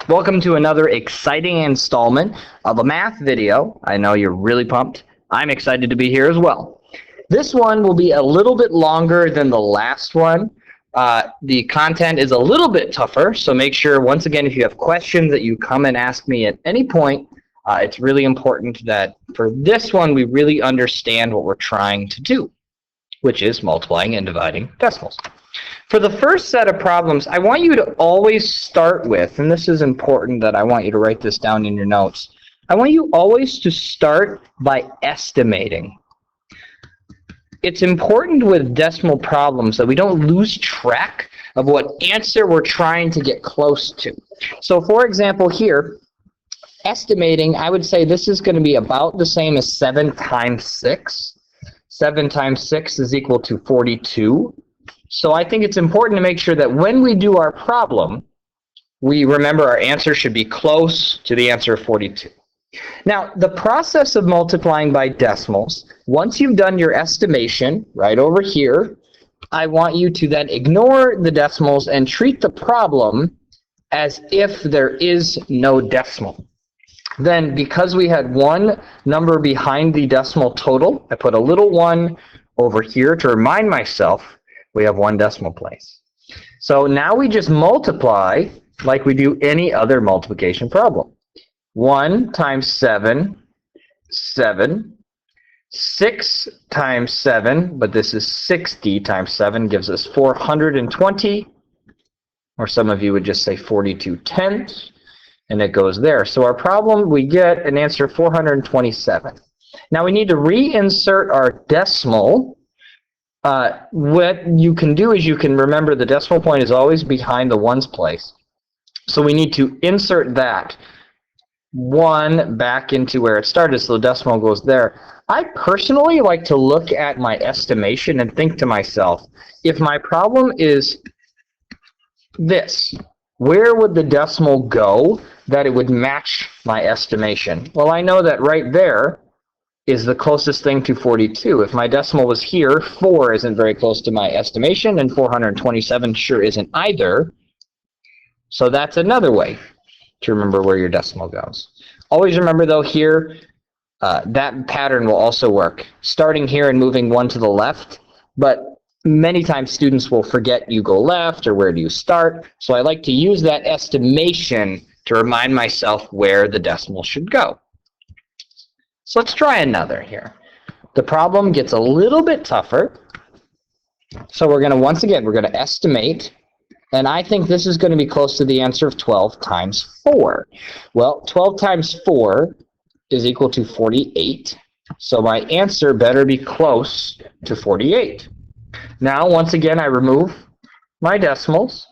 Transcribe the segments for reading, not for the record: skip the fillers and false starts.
Welcome to another exciting installment of a math video. I know you're really pumped. I'm excited to be here as well. This one will be a little bit longer than the last one. The content is a little bit tougher, so make sure, once again, if you have questions that you come and ask me at any point. It's really important that for this one we really understand what we're trying to do, which is multiplying and dividing decimals. For the first set of problems, I want you to always start with, and this is important that I want you to write this down in your notes, I want you always to start by estimating. It's important with decimal problems that we don't lose track of what answer we're trying to get close to. So for example here, estimating, I would say this is going to be about the same as 7 times 6. 7 times 6 is equal to 42. So I think it's important to make sure that when we do our problem, we remember our answer should be close to the answer of 42. Now, the process of multiplying by decimals, once you've done your estimation right over here, I want you to then ignore the decimals and treat the problem as if there is no decimal. Then, because we had one number behind the decimal total, I put a little 1 over here to remind myself we have one decimal place. So now we just multiply like we do any other multiplication problem. 1 times 7, 7. 6 times 7, but this is 60 times 7, gives us 420. Or some of you would just say 42 tenths. And it goes there. So our problem, we get an answer of 427. Now we need to reinsert our decimal. What you can do is you can remember the decimal point is always behind the ones place. So we need to insert that 1 back into where it started, so the decimal goes there. I personally like to look at my estimation and think to myself, if my problem is this, where would the decimal go that it would match my estimation? Well, I know that right there is the closest thing to 42. If my decimal was here, 4 isn't very close to my estimation, and 427 sure isn't either. So that's another way to remember where your decimal goes. Always remember, though, here, that pattern will also work. Starting here and moving 1 to the left, but many times students will forget you go left or where do you start. So I like to use that estimation to remind myself where the decimal should go. So let's try another here. The problem gets a little bit tougher. So we're going to, once again, we're going to estimate. And I think this is going to be close to the answer of 12 times 4. Well, 12 times 4 is equal to 48. So my answer better be close to 48. Now, once again, I remove my decimals.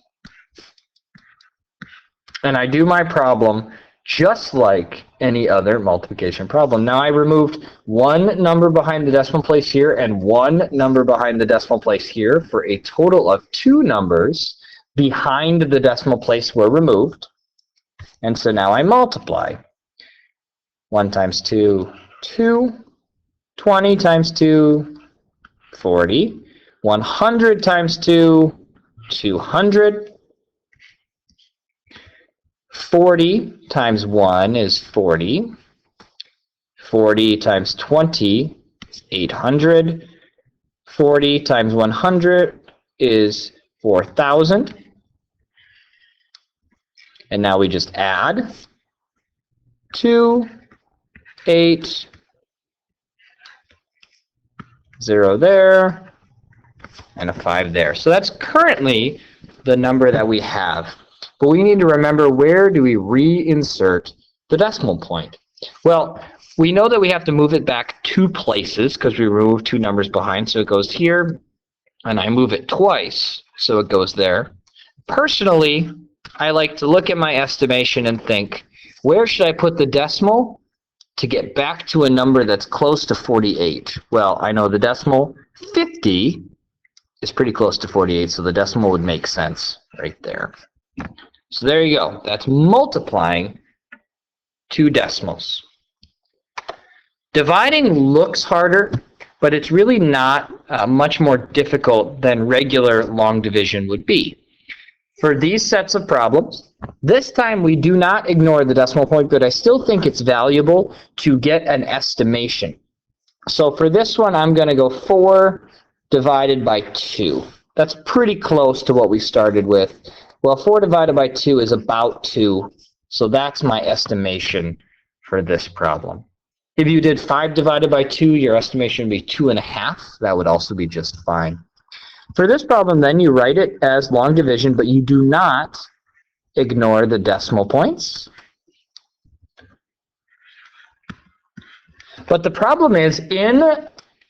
And I do my problem just like any other multiplication problem. Now I removed one number behind the decimal place here and one number behind the decimal place here for a total of 2 numbers behind the decimal place were removed. And so now I multiply. 1 times 2, 2. 20 times 2, 40. 100 times 2, 200. 40 times 1 is 40. 40 times 20 is 800. 40 times 100 is 4,000. And now we just add 2, 8, 0 there, and a 5 there. So that's currently the number that we have. But we need to remember, where do we reinsert the decimal point? Well, we know that we have to move it back 2 places because we removed 2 numbers behind. So it goes here, and I move it twice, so it goes there. Personally, I like to look at my estimation and think, where should I put the decimal to get back to a number that's close to 48? Well, I know the decimal 50 is pretty close to 48, so the decimal would make sense right there. So there you go. That's multiplying 2 decimals. Dividing looks harder, but it's really not much more difficult than regular long division would be. For these sets of problems, This time we do not ignore the decimal point, but I still think it's valuable to get an estimation. So for this one, I'm going to go 4 divided by 2. That's pretty close to what we started with. Well, 4 divided by 2 is about 2, so that's my estimation for this problem. If you did 5 divided by 2, your estimation would be 2.5. That would also be just fine. For this problem, then, you write it as long division, but you do not ignore the decimal points. But the problem is, in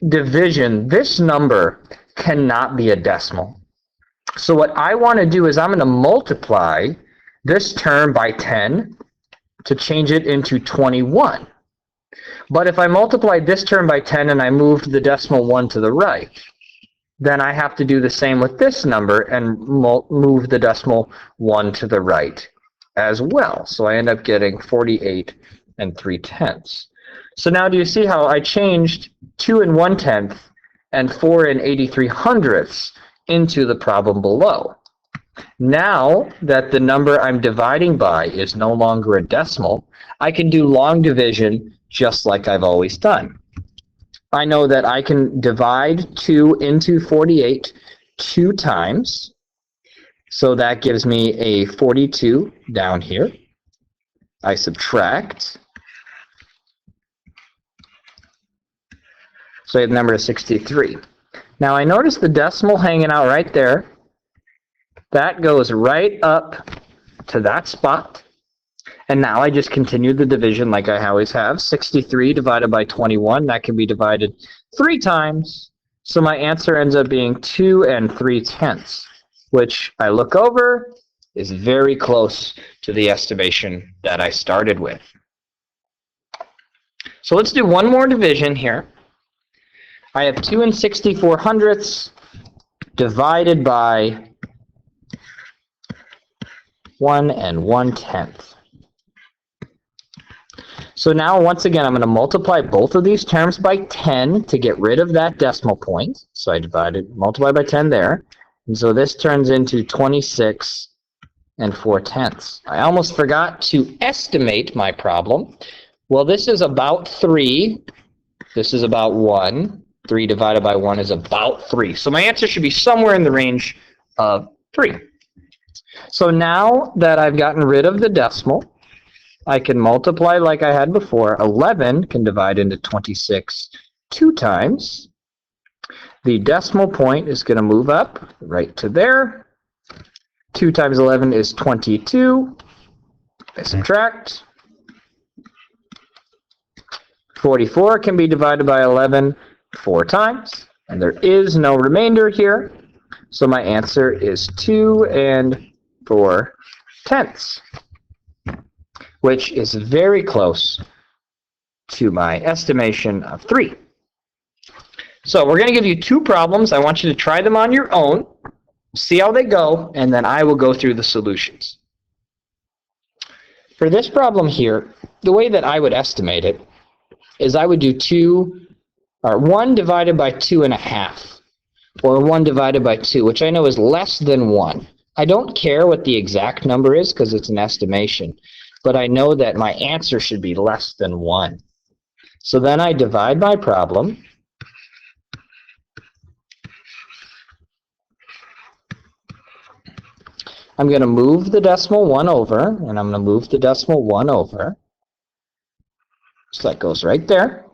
division, this number cannot be a decimal. So what I want to do is I'm going to multiply this term by 10 to change it into 21. But if I multiplied this term by 10 and I moved the decimal 1 to the right, then I have to do the same with this number and move the decimal 1 to the right as well. So I end up getting 48 3/10. So now do you see how I changed 2 1/10 and 4 83/100 into the problem below? Now that the number I'm dividing by is no longer a decimal, I can do long division just like I've always done. I know that I can divide 2 into 48 2 times. So that gives me a 42 down here. I subtract. So I have the number of 63. Now I notice the decimal hanging out right there. That goes right up to that spot. And now I just continue the division like I always have. 63 divided by 21, that can be divided 3 times. So my answer ends up being 2 3/10, which I look over is very close to the estimation that I started with. So let's do one more division here. I have 2 64/100 divided by 1 1/10. So now, once again, I'm going to multiply both of these terms by 10 to get rid of that decimal point. So I multiply by 10 there. And so this turns into 26 4/10. I almost forgot to estimate my problem. Well, this is about 3. This is about 1. 3 divided by 1 is about 3. So my answer should be somewhere in the range of 3. So now that I've gotten rid of the decimal, I can multiply like I had before. 11 can divide into 26 2 times. The decimal point is going to move up right to there. 2 times 11 is 22. I subtract. 44 can be divided by 11 4 times. And there is no remainder here. So my answer is 2 4/10. Which is very close to my estimation of 3. So we're going to give you 2 problems. I want you to try them on your own, see how they go, and then I will go through the solutions. For this problem here, the way that I would estimate it is I would do 1 divided by 2.5, or 1 divided by 2, which I know is less than 1. I don't care what the exact number is because it's an estimation. But I know that my answer should be less than 1. So then I divide my problem. I'm going to move the decimal 1 over, and I'm going to move the decimal 1 over. So that goes right there.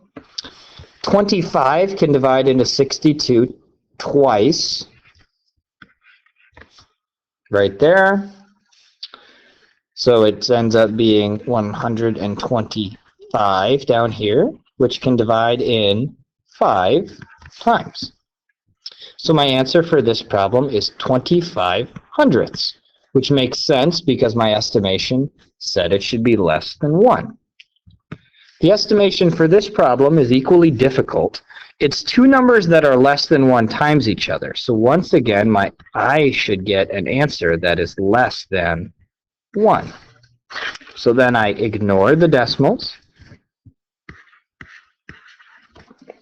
25 can divide into 62 twice. Right there. So it ends up being 125 down here, which can divide in 5 times. So my answer for this problem is 25/100, which makes sense because my estimation said it should be less than 1. The estimation for this problem is equally difficult. It's 2 numbers that are less than 1 times each other. So once again, I should get an answer that is less than 1. So then I ignore the decimals.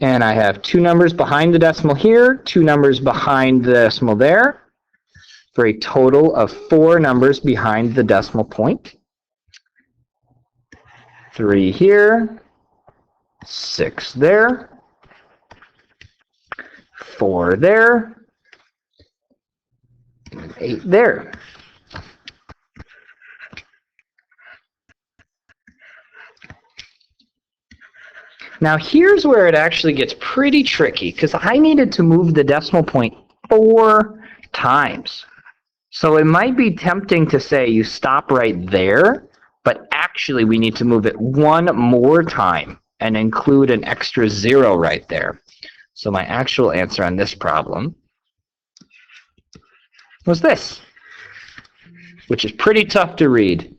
And I have 2 numbers behind the decimal here, 2 numbers behind the decimal there. for a total of 4 numbers behind the decimal point. 3 here, 6 there, 4 there, and 8 there. Now here's where it actually gets pretty tricky, because I needed to move the decimal point 4 times. So it might be tempting to say you stop right there, but actually we need to move it 1 more time and include an extra 0 right there. So my actual answer on this problem was this, which is pretty tough to read,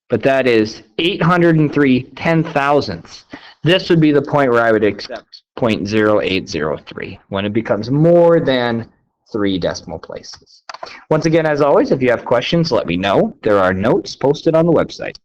but that is 803 10,000ths. This would be the point where I would accept 0.0803 when it becomes more than 3 decimal places. Once again, as always, if you have questions, let me know. There are notes posted on the website.